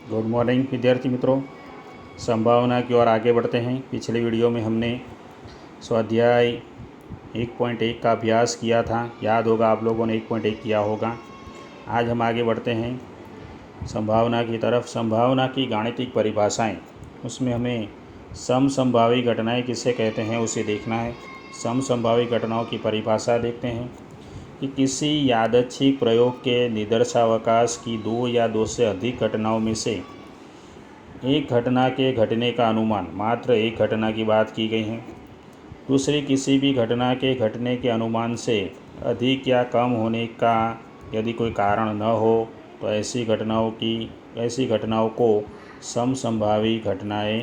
Good morning विद्यार्थी मित्रों। संभावना की ओर आगे बढ़ते हैं। पिछले वीडियो में हमने स्वाध्याय 1.1 का अभ्यास किया था, याद होगा आप लोगों ने 1.1 किया होगा। आज हम आगे बढ़ते हैं संभावना की तरफ। संभावना की गाणितिक परिभाषाएं, उसमें हमें समसंभावी घटनाएं किसे कहते हैं उसे देखना है। समसंभावी घटनाओं की परिभाषा देखते हैं कि किसी यादृच्छिक प्रयोग के निदर्शावकाश की दो या दो से अधिक घटनाओं में से एक घटना के घटने का अनुमान, मात्र एक घटना की बात की गई है। दूसरी किसी भी घटना के घटने के अनुमान से अधिक या कम होने का यदि कोई कारण न हो तो ऐसी घटनाओं को समसंभावी घटनाएं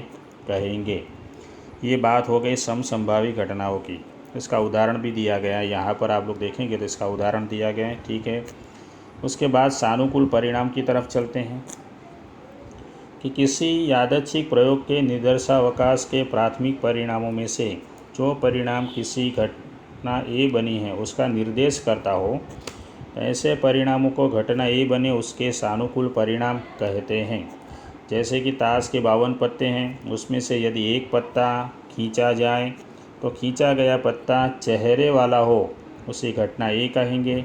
कहेंगे। ये बात हो गई समसंभावी घटनाओं की। इसका उदाहरण भी दिया गया है, यहाँ पर आप लोग देखेंगे तो इसका उदाहरण दिया गया है, ठीक है। उसके बाद सानुकूल परिणाम की तरफ चलते हैं कि किसी यादृच्छिक प्रयोग के निदर्शावकाश के प्राथमिक परिणामों में से जो परिणाम किसी घटना ए बनी है उसका निर्देश करता हो, ऐसे परिणामों को घटना ए बने उसके सानुकूल परिणाम कहते हैं। जैसे कि ताश के 52 पत्ते हैं, उसमें से यदि एक पत्ता खींचा जाए तो खींचा गया पत्ता चेहरे वाला हो, उसे घटना ए कहेंगे।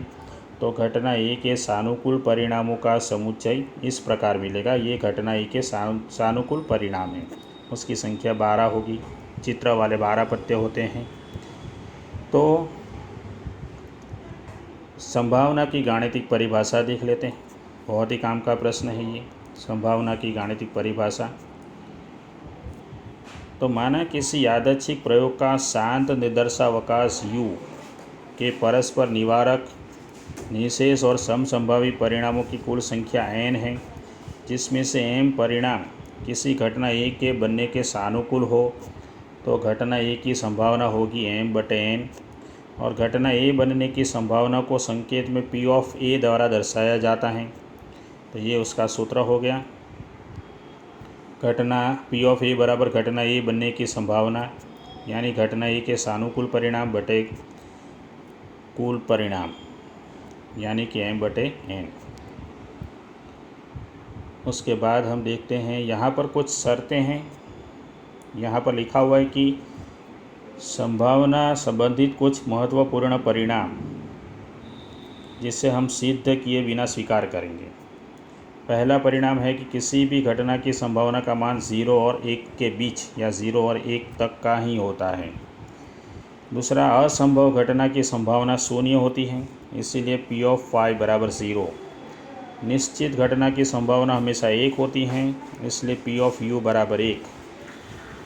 तो घटना ए के सानुकूल परिणामों का समुच्चय इस प्रकार मिलेगा। ये घटना ए के सानुकूल परिणाम है। उसकी संख्या 12 होगी, चित्र वाले 12 पत्ते होते हैं। तो संभावना की गाणितिक परिभाषा देख लेते हैं। बहुत ही काम का प्रश्न है ये, संभावना की गाणितिक परिभाषा। तो माना किसी यादृच्छिक प्रयोग का शांत निदर्शावकाश U के परस्पर निवारक, निशेष और समसंभावी परिणामों की कुल संख्या n है, जिसमें से m परिणाम किसी घटना A के बनने के सानुकूल हो, तो घटना A की संभावना होगी m/n। और घटना A बनने की संभावना को संकेत में P ऑफ A द्वारा दर्शाया जाता है। तो ये उसका सूत्र हो गया। घटना P ऑफ A बराबर घटना A बनने की संभावना, यानी घटना A के सानुकूल परिणाम बटे कुल परिणाम, यानी कि m/n। उसके बाद हम देखते हैं यहाँ पर कुछ शर्तें हैं। यहाँ पर लिखा हुआ है कि संभावना संबंधित कुछ महत्वपूर्ण परिणाम जिसे हम सिद्ध किए बिना स्वीकार करेंगे। पहला परिणाम है कि किसी भी घटना की संभावना का मान 0 और 1 के बीच या 0 और 1 तक का ही होता है। दूसरा, असंभव घटना की संभावना शून्य होती है, इसीलिए P ऑफ phi बराबर 0। निश्चित घटना की संभावना हमेशा 1 होती है, इसलिए P ऑफ U बराबर 1।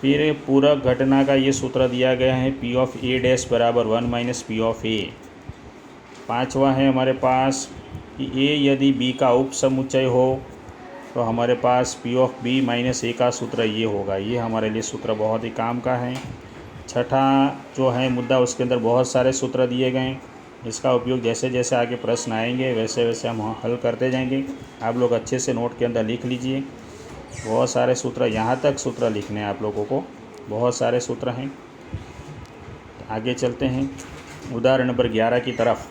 फिर पूरक घटना का ये सूत्र दिया गया है, P ऑफ A डैश बराबर 1 माइनस P ऑफ A। पाँचवा है हमारे पास कि A यदि B का उप समुच्चय हो तो हमारे पास P of B minus A का सूत्र ये होगा। ये हमारे लिए सूत्र बहुत ही काम का है। छठा जो है मुद्दा, उसके अंदर बहुत सारे सूत्र दिए गए हैं। इसका उपयोग जैसे जैसे आगे प्रश्न आएंगे वैसे वैसे हम हल करते जाएंगे। आप लोग अच्छे से नोट के अंदर लिख लीजिए। बहुत सारे सूत्र, यहाँ तक सूत्र लिखने हैं आप लोगों को, बहुत सारे सूत्र हैं। आगे चलते हैं उदाहरण नंबर 11 की तरफ।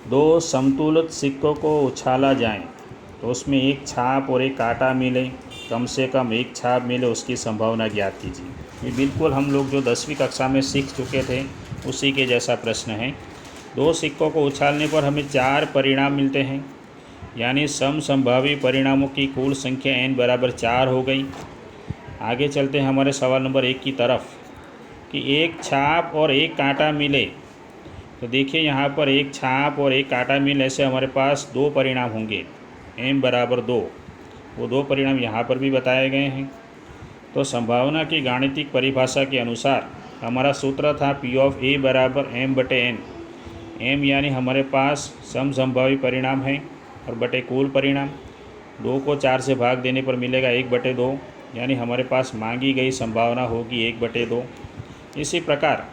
दो समतुलित सिक्कों को उछाला जाए तो उसमें एक छाप और एक कांटा मिले, कम से कम एक छाप मिले, उसकी संभावना ज्ञात कीजिए। ये बिल्कुल हम लोग जो 10वीं कक्षा में सीख चुके थे उसी के जैसा प्रश्न है। दो सिक्कों को उछालने पर हमें 4 परिणाम मिलते हैं, यानी समसंभावी परिणामों की कुल संख्या n बराबर 4 हो गई। आगे चलते हैं हमारे सवाल नंबर 1 की तरफ कि एक छाप और एक कांटा मिले। तो देखिए यहाँ पर एक छाप और एक कांटा मिले, ऐसे हमारे पास 2 परिणाम होंगे, m बराबर 2। वो 2 परिणाम यहाँ पर भी बताए गए हैं। तो संभावना की गाणितिक परिभाषा के अनुसार हमारा सूत्र था P ऑफ A बराबर m/n। m यानी हमारे पास समसंभावी परिणाम है और बटे कुल परिणाम। 2 को 4 से भाग देने पर मिलेगा 1/2, यानी हमारे पास मांगी गई संभावना होगी 1/2। इसी प्रकार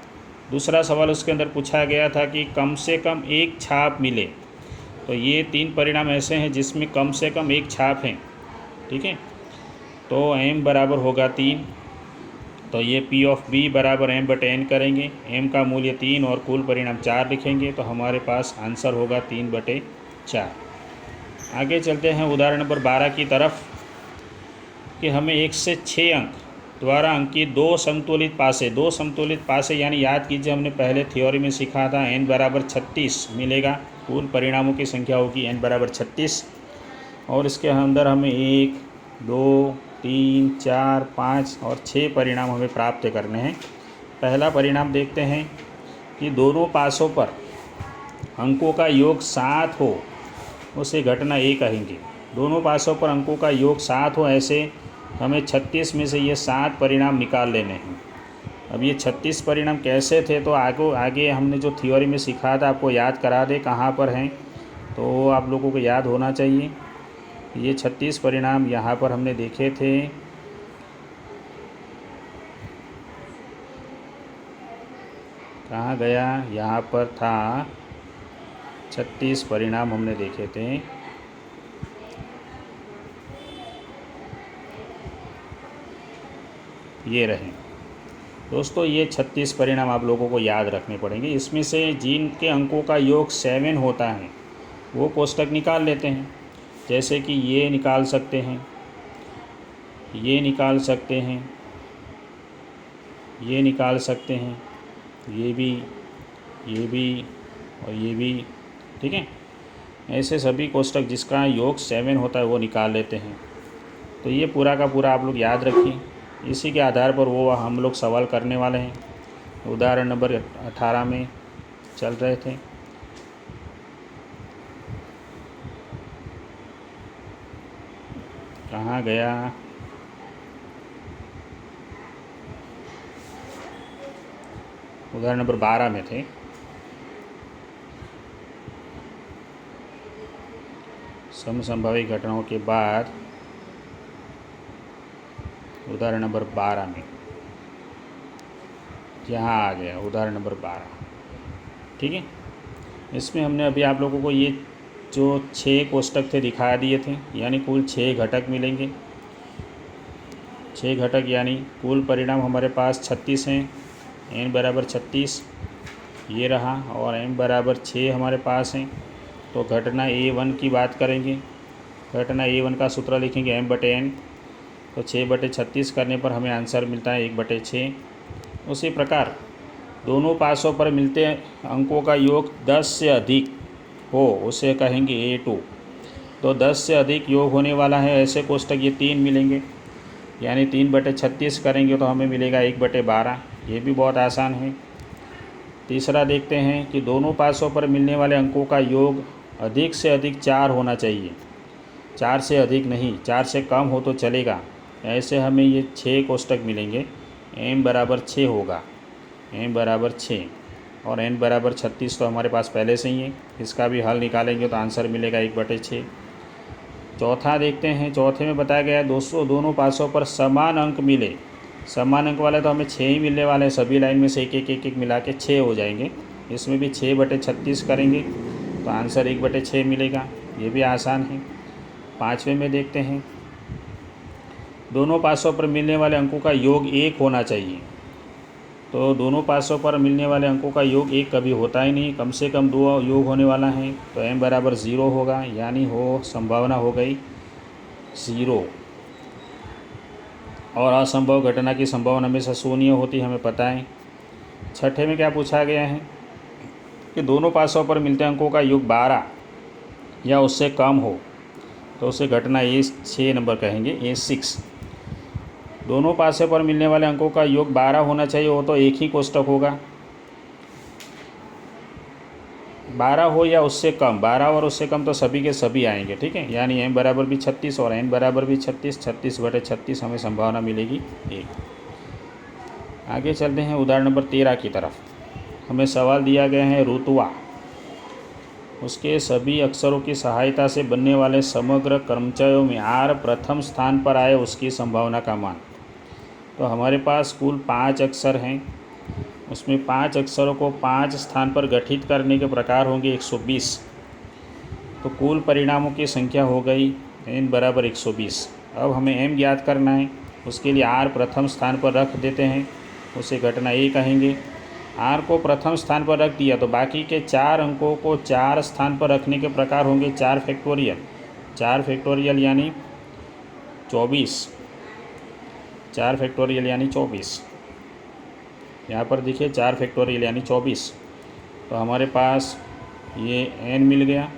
दूसरा सवाल उसके अंदर पूछा गया था कि कम से कम एक छाप मिले। तो ये 3 परिणाम ऐसे हैं जिसमें कम से कम एक छाप है, ठीक है। तो m बराबर होगा 3। तो ये P ऑफ B बराबर m/n करेंगे, m का मूल्य 3 और कुल परिणाम 4 लिखेंगे, तो हमारे पास आंसर होगा 3/4। आगे चलते हैं उदाहरण नंबर 12 की तरफ कि हमें 1 से 6 अंक द्वारा अंकित दो समतुलित पासे यानी याद कीजिए हमने पहले थ्योरी में सीखा था n बराबर 36 मिलेगा। कुल परिणामों की संख्या होगी n बराबर 36 और इसके अंदर हमें 1, 2, 3, 4, 5 और 6 परिणाम हमें प्राप्त करने हैं। पहला परिणाम देखते हैं कि दोनों पासों पर अंकों का योग 7 हो उसे घटना A कहेंगे। दोनों पासों पर अंकों का योग 7 हो, ऐसे हमें 36 में से ये 7 परिणाम निकाल लेने हैं। अब ये 36 परिणाम कैसे थे तो आगे हमने जो थ्योरी में सीखा था आपको याद करा दे कहाँ पर हैं, तो आप लोगों को याद होना चाहिए। ये 36 परिणाम यहाँ पर हमने देखे थे। कहाँ गया, यहाँ पर था 36 परिणाम हमने देखे थे। ये रहे दोस्तों, ये 36 परिणाम आप लोगों को याद रखने पड़ेंगे। इसमें से जिनके अंकों का योग 7 होता है वो कोष्टक निकाल लेते हैं। जैसे कि ये निकाल सकते हैं, ये निकाल सकते हैं, ये निकाल सकते हैं, ये भी और ये भी, ठीक है। ऐसे सभी कोष्टक जिसका योग 7 होता है वो निकाल लेते हैं। तो ये पूरा का पूरा आप लोग याद रखिए। इसी के आधार पर वो हम लोग सवाल करने वाले हैं। उदाहरण नंबर 18 में चल रहे थे। कहाँ गया, उदाहरण नंबर 12 में थे। समसंभावी घटनाओं के बाद उदाहरण नंबर 12 में यहाँ आ गया उदाहरण नंबर 12, ठीक है। इसमें हमने अभी आप लोगों को ये जो 6 कोष्टक थे दिखा दिए थे, यानी कुल 6 घटक मिलेंगे। 6 घटक यानी कुल परिणाम हमारे पास 36 हैं। n बराबर 36 ये रहा और m बराबर 6 हमारे पास हैं। तो घटना A1 की बात करेंगे। घटना A1 का सूत्र लिखेंगे m/n। तो 6/36 करने पर हमें आंसर मिलता है 1/6। उसी प्रकार दोनों पासों पर मिलते अंकों का योग 10 से अधिक हो उसे कहेंगे A2। तो 10 से अधिक योग होने वाला है ऐसे कोष्टक ये 3 मिलेंगे, यानी 3/36 करेंगे तो हमें मिलेगा 1/12। ये भी बहुत आसान है। तीसरा देखते हैं कि दोनों पासों पर मिलने वाले अंकों का योग अधिक से अधिक 4 होना चाहिए, 4 से अधिक नहीं, 4 से कम हो तो चलेगा। ऐसे हमें ये 6 कोष्टक मिलेंगे। m बराबर 6 होगा, m बराबर 6 और n बराबर 36 तो हमारे पास पहले से ही है। इसका भी हल निकालेंगे तो आंसर मिलेगा 1/6। चौथा देखते हैं। चौथे में बताया गया है दोनों पासों पर समान अंक मिले। समान अंक वाले तो हमें 6 ही मिलने वाले हैं। सभी लाइन में से एक मिला के 6 हो जाएंगे। इसमें भी 6/36 करेंगे तो आंसर 1/6 मिलेगा। ये भी आसान है। पाँचवें में देखते हैं। दोनों पासों पर मिलने वाले अंकों का योग 1 होना चाहिए। तो दोनों पासों पर मिलने वाले अंकों का योग 1 कभी होता ही नहीं, कम से कम 2 योग होने वाला है। तो m बराबर 0 होगा, यानी संभावना हो गई 0। और असंभव घटना की संभावना हमेशा शून्य होती है, हमें पता है। छठे में क्या पूछा गया है कि दोनों पासों पर मिलते अंकों का योग 12 या उससे कम हो तो उसे घटना A6 नंबर कहेंगे, A6। दोनों पासों पर मिलने वाले अंकों का योग 12 होना चाहिए, वो तो एक ही कोष्टक होगा। 12 हो या उससे कम, 12 और उससे कम तो सभी के सभी आएंगे, ठीक है। यानी m बराबर भी 36 और n बराबर भी 36, 36/36 हमें संभावना मिलेगी 1। आगे चलते हैं उदाहरण नंबर 13 की तरफ। हमें सवाल दिया गया है रुतुआ, उसके सभी अक्षरों की सहायता से बनने वाले समग्र क्रमचयों में r प्रथम स्थान पर आए उसकी संभावना का मान। तो हमारे पास कुल 5 अक्षर हैं, उसमें 5 अक्षरों को 5 स्थान पर गठित करने के प्रकार होंगे 120। तो कुल परिणामों की संख्या हो गई n बराबर 120। अब हमें m ज्ञात करना है, उसके लिए r प्रथम स्थान पर रख देते हैं, उसे घटना A कहेंगे। r को प्रथम स्थान पर रख दिया तो बाकी के 4 अंकों को 4 स्थान पर रखने के प्रकार होंगे 4 फैक्टोरियल। 4 फैक्टोरियल यानी 24, 4 फैक्टोरियल यानी 24, यहाँ पर देखिए 4 फैक्टोरियल यानी 24। तो हमारे पास ये n मिल गया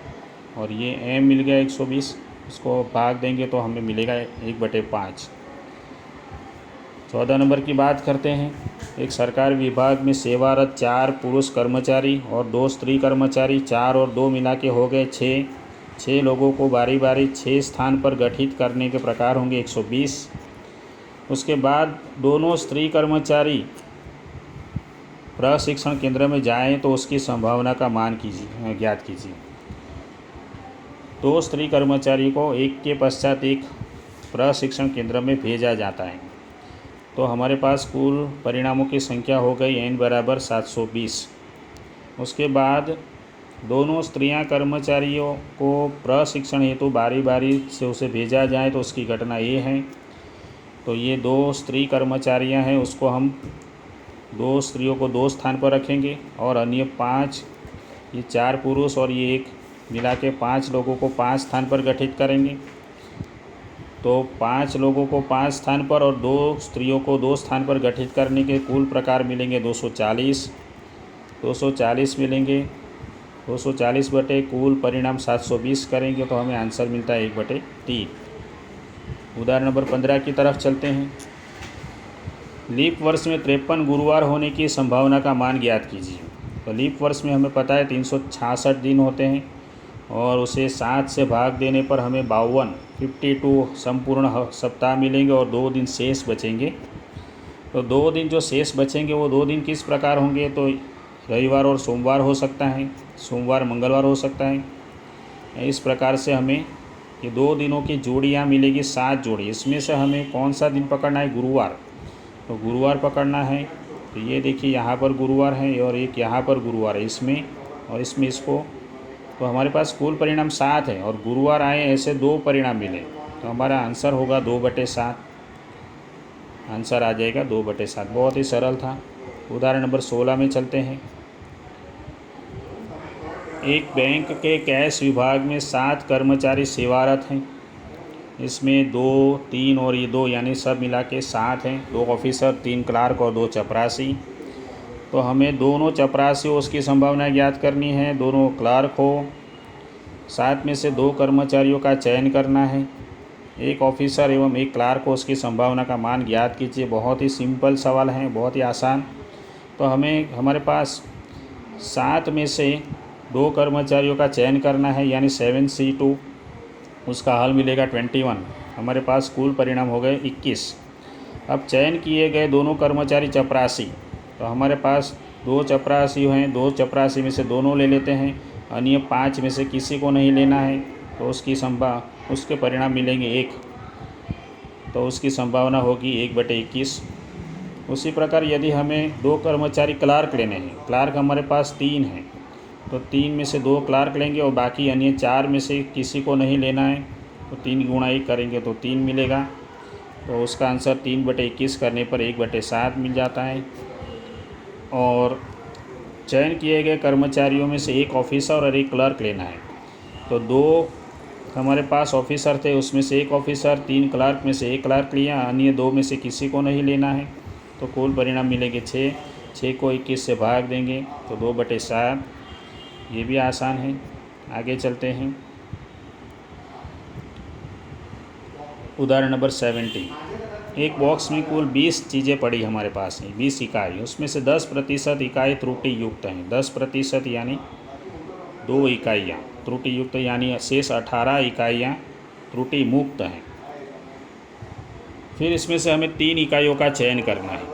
और ये m मिल गया 120, इसको भाग देंगे तो हमें मिलेगा 1/5। 14 नंबर की बात करते हैं। एक सरकारी विभाग में सेवारत 4 पुरुष कर्मचारी और 2 स्त्री कर्मचारी, 4 और 2 मिला के हो गए 6 लोगों को बारी बारी 6 स्थान पर गठित करने के प्रकार होंगे 120। उसके बाद दोनों स्त्री कर्मचारी प्रशिक्षण केंद्र में जाएं तो उसकी संभावना का मान ज्ञात कीजिए। 2 स्त्री कर्मचारी को एक के पश्चात एक प्रशिक्षण केंद्र में भेजा जाता है। तो हमारे पास कुल परिणामों की संख्या हो गई n बराबर 720। उसके बाद दोनों स्त्रियां कर्मचारियों को प्रशिक्षण हेतु बारी बारी से उसे भेजा जाए तो उसकी घटना ये है। तो ये 2 स्त्री कर्मचारियां हैं, उसको हम 2 स्त्रियों को 2 स्थान पर रखेंगे और अन्य 5, ये 4 पुरुष और ये 1 मिला के 5 लोगों को 5 स्थान पर गठित करेंगे। तो 5 लोगों को 5 स्थान पर और 2 स्त्रियों को 2 स्थान पर गठित करने के कुल प्रकार मिलेंगे 240 मिलेंगे। 240 बटे कुल परिणाम 720 करेंगे तो हमें आंसर मिलता है 1/3। उदाहरण नंबर 15 की तरफ चलते हैं। लीप वर्ष में 53 गुरुवार होने की संभावना का मान ज्ञात कीजिए। तो लीप वर्ष में हमें पता है 366 दिन होते हैं और उसे 7 से भाग देने पर हमें 52 संपूर्ण सप्ताह मिलेंगे और 2 दिन शेष बचेंगे। तो 2 दिन जो शेष बचेंगे वो 2 दिन किस प्रकार होंगे? तो रविवार और सोमवार हो सकता है, सोमवार मंगलवार हो सकता है। इस प्रकार से हमें ये 2 दिनों की जोड़ियाँ मिलेगी, 7 जोड़ी। इसमें से हमें कौन सा दिन पकड़ना है? गुरुवार। तो गुरुवार पकड़ना है। तो ये देखिए यहाँ पर गुरुवार है और एक यहाँ पर गुरुवार है, इसमें और इसमें इसको। तो हमारे पास कुल परिणाम 7 है और गुरुवार आए ऐसे 2 परिणाम मिले, तो हमारा आंसर होगा 2/7। आंसर आ जाएगा 2/7। बहुत ही सरल था। उदाहरण नंबर 16 में चलते हैं। एक बैंक के कैश विभाग में 7 कर्मचारी सेवारत हैं। इसमें 2, 3 और ये 2 यानी सब मिला के 7 हैं। 2 ऑफिसर, 3 क्लार्क और 2 चपरासी। तो हमें दोनों चपरासी हो उसकी संभावना ज्ञात करनी है, दोनों क्लार्क हो। 7 में से 2 कर्मचारियों का चयन करना है। 1 ऑफिसर एवं 1 क्लार्क हो उसकी संभावना का मान ज्ञात कीजिए। बहुत ही सिंपल सवाल है, बहुत ही आसान। तो हमारे पास 7 में से 2 कर्मचारियों का चयन करना है यानी 7C2, उसका हल मिलेगा 21। हमारे पास कुल परिणाम हो गए 21। अब चयन किए गए दोनों कर्मचारी चपरासी, तो हमारे पास 2 चपरासी हैं, 2 चपरासी में से दोनों ले लेते हैं, अन्य 5 में से किसी को नहीं लेना है। तो उसके परिणाम मिलेंगे 1, तो उसकी संभावना होगी 1/21। उसी प्रकार यदि हमें 2 कर्मचारी क्लार्क लेने हैं, क्लार्क हमारे पास 3 हैं, तो 3 में से 2 क्लार्क लेंगे और बाकी अन्य 4 में से किसी को नहीं लेना है। तो 3 गुणा 1 करेंगे तो 3 मिलेगा। तो उसका आंसर 3/21 करने पर 1/7 मिल जाता है। और चयन किए गए कर्मचारियों में से 1 ऑफिसर और 1 क्लर्क लेना है। तो 2 हमारे पास ऑफिसर थे, उसमें से 1 ऑफिसर, 3 क्लर्क में से 1 क्लर्क लिया, अन्य 2 में से किसी को नहीं लेना है। तो कुल परिणाम मिलेंगे 6 को 21 से भाग देंगे तो 2/7। ये भी आसान है। आगे चलते हैं। उदाहरण नंबर 70। एक बॉक्स में कुल 20 चीज़ें पड़ी हमारे पास हैं, 20 इकाई। उसमें से 10% इकाई त्रुटि युक्त हैं। 10% यानी 2 इकाइयाँ त्रुटि युक्त, यानी शेष 18 इकाइयाँ त्रुटि मुक्त हैं। फिर इसमें से हमें 3 इकाइयों का चयन करना है।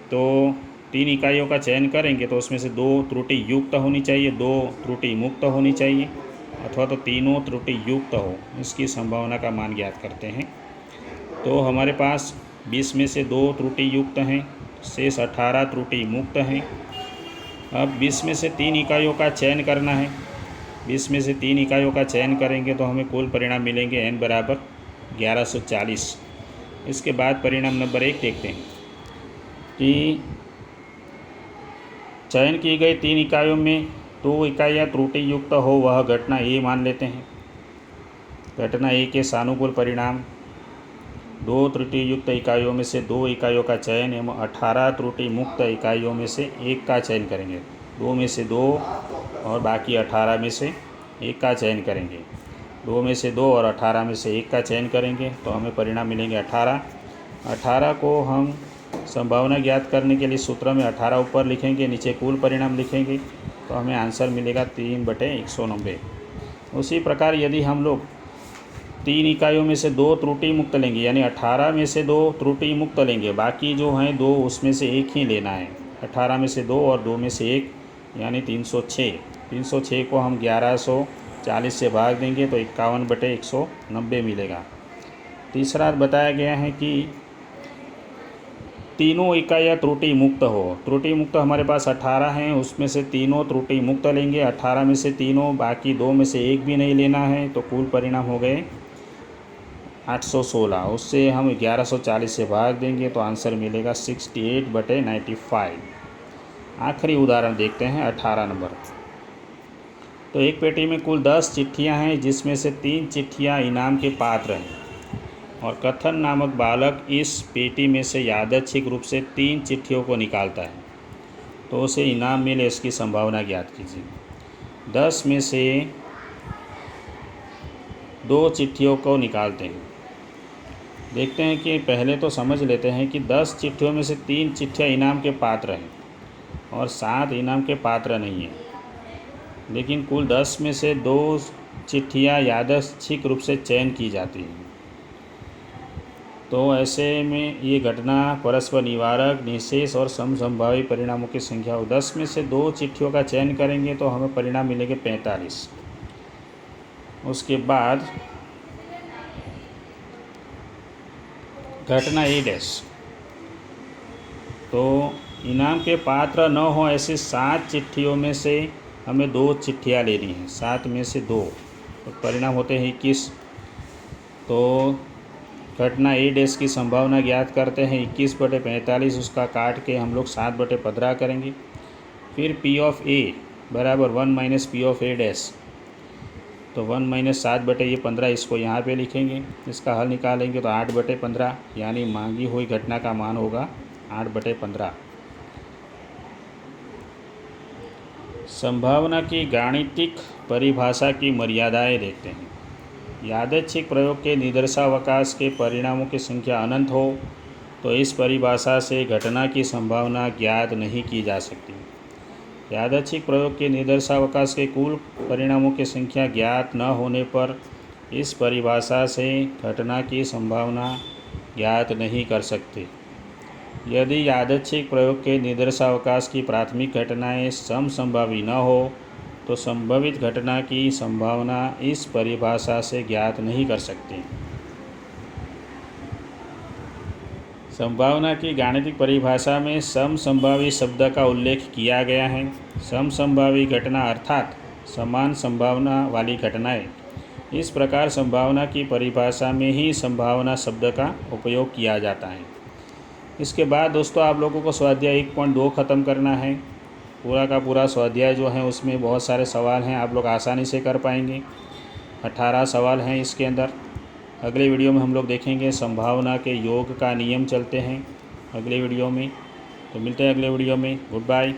तो 3 इकाइयों का चयन करेंगे तो उसमें से 2 त्रुटि युक्त होनी चाहिए, 2 त्रुटि मुक्त होनी चाहिए, अथवा तो तीनों त्रुटि युक्त हो। इसकी संभावना का मान ज्ञात करते हैं। तो हमारे पास 20 में से 2 त्रुटि युक्त हैं, शेष 18 त्रुटि मुक्त हैं। अब 20 में से 3 इकाइयों का चयन करना है। 20 में से 3 इकाइयों का चयन करेंगे तो हमें कुल परिणाम मिलेंगे n बराबर 1140। इसके बाद परिणाम नंबर 1 देखते हैं कि चयन की गई 3 इकाइयों में 2 इकाइयाँ त्रुटि युक्त हो, वह घटना ए मान लेते हैं। घटना ए के सानुकूल परिणाम, 2 त्रुटि युक्त इकाइयों में से 2 इकाइयों का चयन एवं 18 त्रुटि मुक्त इकाइयों में से 1 का चयन करेंगे। 2 में से 2 और बाकी 18 में से 1 का चयन करेंगे। 2 में से 2 और 18 में से 1 का चयन करेंगे तो हमें परिणाम मिलेंगे 18। 18 को हम संभावना ज्ञात करने के लिए सूत्र में 18 ऊपर लिखेंगे, नीचे कुल परिणाम लिखेंगे तो हमें आंसर मिलेगा 3/190। उसी प्रकार यदि हम लोग 3 इकाइयों में से 2 त्रुटि मुक्त लेंगे, यानी 18 में से 2 त्रुटि मुक्त लेंगे, बाकी जो हैं 2 उसमें से 1 ही लेना है। 18 में से 2 और 2 में से 1 यानी 306। 306 को हम 1140 से भाग देंगे तो 51/190 मिलेगा। तीसरा बताया गया है कि तीनों इकाइयाँ त्रुटि मुक्त हो। त्रुटि मुक्त हमारे पास 18 हैं, उसमें से तीनों त्रुटि मुक्त लेंगे। 18 में से तीनों, बाकी 2 में से 1 भी नहीं लेना है तो कुल परिणाम हो गए 816। उससे हम 1140 से भाग देंगे तो आंसर मिलेगा 68/95। आखिरी उदाहरण देखते हैं 18 नंबर। तो एक पेटी में कुल 10 चिट्ठियाँ हैं जिसमें से 3 चिट्ठियाँ इनाम के पात्र हैं और कथन नामक बालक इस पेटी में से यादृच्छिक रूप से 3 चिट्ठियों को निकालता है तो उसे इनाम मिले, इसकी संभावना ज्ञात कीजिए। 10 में से 2 चिट्ठियों को निकालते हैं। देखते हैं कि पहले तो समझ लेते हैं कि 10 चिट्ठियों में से 3 चिट्ठियाँ इनाम के पात्र हैं और 7 इनाम के पात्र नहीं हैं, लेकिन कुल 10 में से 2 चिट्ठियाँ यादृच्छिक रूप से चयन की जाती हैं। तो ऐसे में ये घटना परस्पर निवारक, निःशेष और समसंभावी परिणामों की संख्या हो। 10 में से 2 चिट्ठियों का चयन करेंगे तो हमें परिणाम मिलेंगे 45। उसके बाद घटना ए डैश, तो इनाम के पात्र न हो ऐसे 7 चिट्ठियों में से हमें 2 चिट्ठियाँ लेनी हैं। 7 में से 2 तो परिणाम होते हैं 21। तो घटना ए डैश की संभावना ज्ञात करते हैं 21/45, उसका काट के हम लोग 7/15 करेंगे। फिर पी ऑफ ए बराबर 1 - पी ऑफ ए डैश, तो 1 - 7/15 इसको यहाँ पे लिखेंगे। इसका हल निकालेंगे तो 8/15 यानी मांगी हुई घटना का मान होगा 8/15। संभावना की गाणितिक परिभाषा की मर्यादाएं देखते हैं। यादृच्छिक प्रयोग के निदर्शावकाश के परिणामों की संख्या अनंत हो तो इस परिभाषा से घटना की संभावना ज्ञात नहीं की जा सकती। यादृच्छिक प्रयोग के निदर्शावकाश के कुल परिणामों की संख्या ज्ञात न होने पर इस परिभाषा से घटना की संभावना ज्ञात नहीं कर सकते। यदि यादृच्छिक प्रयोग के निदर्शावकाश की प्राथमिक घटनाएं समसंभावी न हो तो संभावित घटना की संभावना इस परिभाषा से ज्ञात नहीं कर सकते। संभावना की गाणितिक परिभाषा में समसंभावी शब्द का उल्लेख किया गया है। समसंभावी घटना अर्थात समान संभावना वाली घटनाएं। इस प्रकार संभावना की परिभाषा में ही संभावना शब्द का उपयोग किया जाता है। इसके बाद दोस्तों आप लोगों को स्वाध्याय 1.2 ख़त्म करना है। पूरा का पूरा स्वाध्याय जो है उसमें बहुत सारे सवाल हैं, आप लोग आसानी से कर पाएंगे। 18 सवाल हैं इसके अंदर। अगले वीडियो में हम लोग देखेंगे संभावना के योग का नियम चलते हैं अगले वीडियो में। तो मिलते हैं अगले वीडियो में। Good bye.